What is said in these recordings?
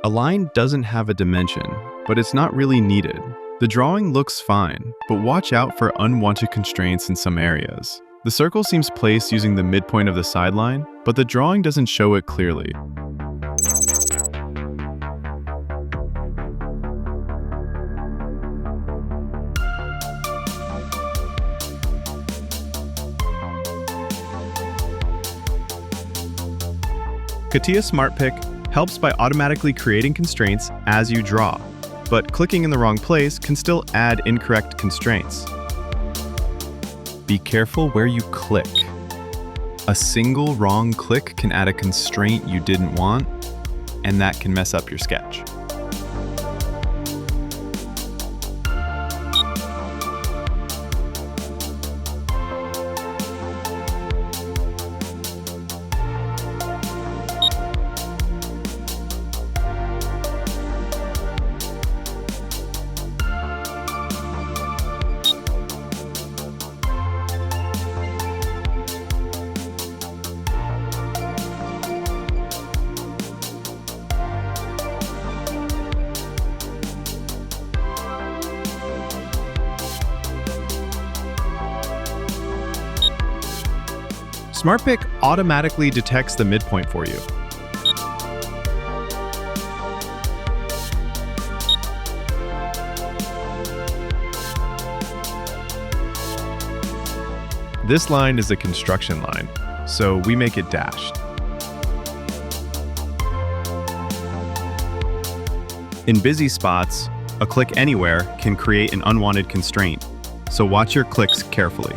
A line doesn't have a dimension, but it's not really needed. The drawing looks fine, but watch out for unwanted constraints in some areas. The circle seems placed using the midpoint of the sideline, but the drawing doesn't show it clearly. CATIA Smart Pick helps by automatically creating constraints as you draw, but clicking in the wrong place can still add incorrect constraints. Be careful where you click. A single wrong click can add a constraint you didn't want, and that can mess up your sketch. Smart Pick automatically detects the midpoint for you. This line is a construction line, so we make it dashed. In busy spots, a click anywhere can create an unwanted constraint, so watch your clicks carefully.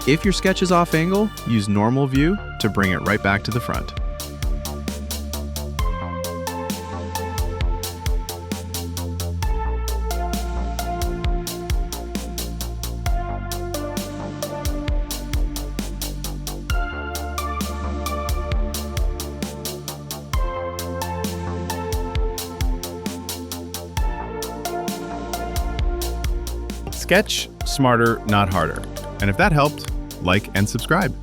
If your sketch is off angle, use normal view to bring it right back to the front. Sketch smarter, not harder. And if that helped, like and subscribe.